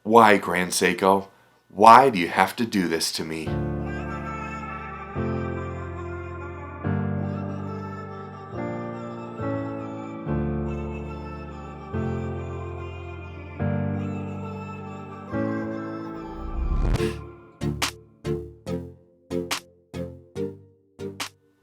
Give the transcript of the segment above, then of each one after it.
Why, Grand Seiko? Why do you have to do this to me?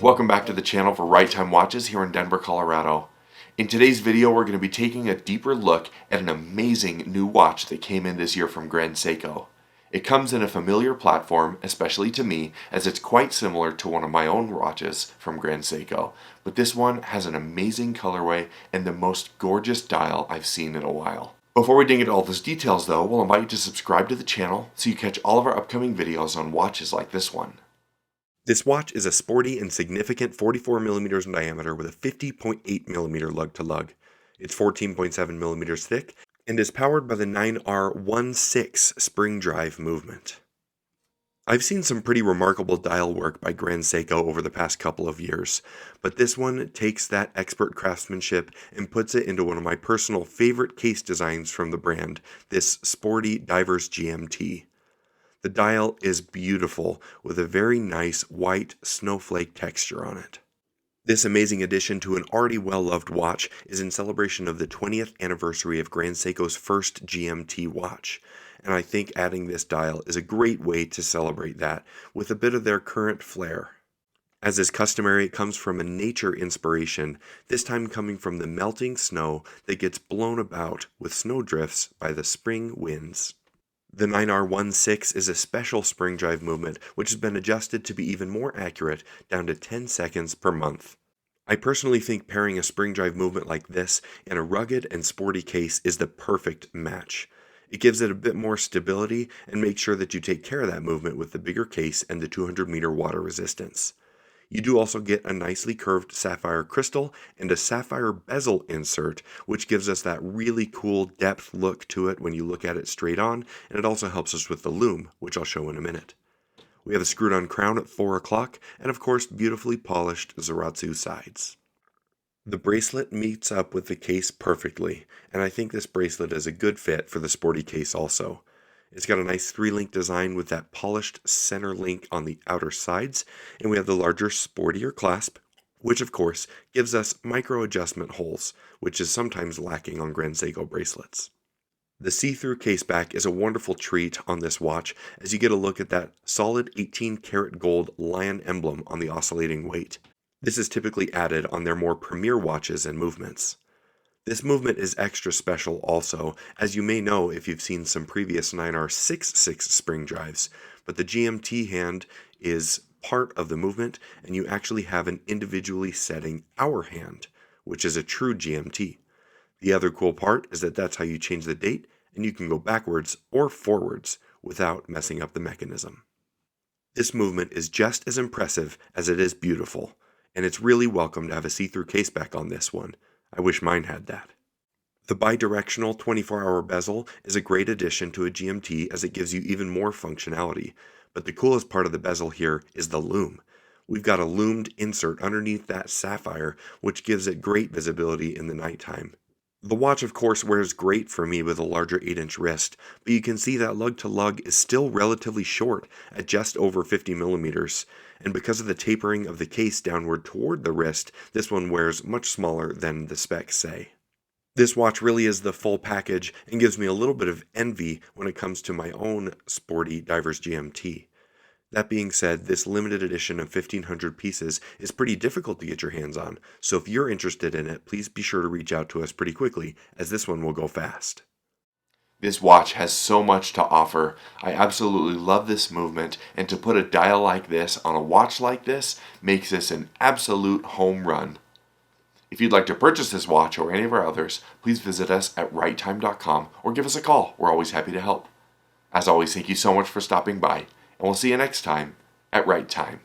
Welcome back to the channel for Right Time Watches here in Denver, Colorado. In today's video, we're going to be taking a deeper look at an amazing new watch that came in this year from Grand Seiko. It comes in a familiar platform, especially to me, as it's quite similar to one of my own watches from Grand Seiko, but this one has an amazing colorway and the most gorgeous dial I've seen in a while. Before we dig into all those details though, we'll invite you to subscribe to the channel so you catch all of our upcoming videos on watches like this one. This watch is a sporty and significant 44mm in diameter with a 50.8mm lug-to-lug. It's 14.7mm thick and is powered by the 9R16 spring drive movement. I've seen some pretty remarkable dial work by Grand Seiko over the past couple of years, but this one takes that expert craftsmanship and puts it into one of my personal favorite case designs from the brand, this sporty Divers GMT. The dial is beautiful with a very nice white snowflake texture on it. This amazing addition to an already well-loved watch is in celebration of the 20th anniversary of Grand Seiko's first GMT watch, and I think adding this dial is a great way to celebrate that with a bit of their current flair. As is customary, it comes from a nature inspiration, this time coming from the melting snow that gets blown about with snowdrifts by the spring winds. The 9R16 is a special spring drive movement which has been adjusted to be even more accurate down to 10 seconds per month. I personally think pairing a spring drive movement like this in a rugged and sporty case is the perfect match. It gives it a bit more stability and makes sure that you take care of that movement with the bigger case and the 200-meter water resistance. You do also get a nicely curved sapphire crystal and a sapphire bezel insert, which gives us that really cool depth look to it when you look at it straight on, and it also helps us with the lume, which I'll show in a minute. We have a screwed on crown at 4 o'clock, and of course beautifully polished Zaratsu sides. The bracelet meets up with the case perfectly, and I think this bracelet is a good fit for the sporty case also. It's got a nice 3-link design with that polished center link on the outer sides, and we have the larger, sportier clasp, which of course gives us micro adjustment holes, which is sometimes lacking on Grand Seiko bracelets. The see-through case back is a wonderful treat on this watch as you get a look at that solid 18-karat gold lion emblem on the oscillating weight. This is typically added on their more premier watches and movements. This movement is extra special also, as you may know if you've seen some previous 9R66 spring drives, but the GMT hand is part of the movement and you actually have an individually setting hour hand, which is a true GMT. The other cool part is that that's how you change the date and you can go backwards or forwards without messing up the mechanism. This movement is just as impressive as it is beautiful, and it's really welcome to have a see-through caseback on this one. I wish mine had that. The bidirectional 24-hour bezel is a great addition to a GMT as it gives you even more functionality, but the coolest part of the bezel here is the lume. We've got a lumed insert underneath that sapphire, which gives it great visibility in the nighttime. The watch of course wears great for me with a larger 8-inch wrist, but you can see that lug-to-lug is still relatively short at just over 50mm, and because of the tapering of the case downward toward the wrist, this one wears much smaller than the specs say. This watch really is the full package and gives me a little bit of envy when it comes to my own sporty Divers GMT. That being said, this limited edition of 1,500 pieces is pretty difficult to get your hands on, so if you're interested in it, please be sure to reach out to us pretty quickly, as this one will go fast. This watch has so much to offer. I absolutely love this movement, and to put a dial like this on a watch like this makes this an absolute home run. If you'd like to purchase this watch or any of our others, please visit us at righttime.com or give us a call. We're always happy to help. As always, thank you so much for stopping by, and we'll see you next time at Right Time.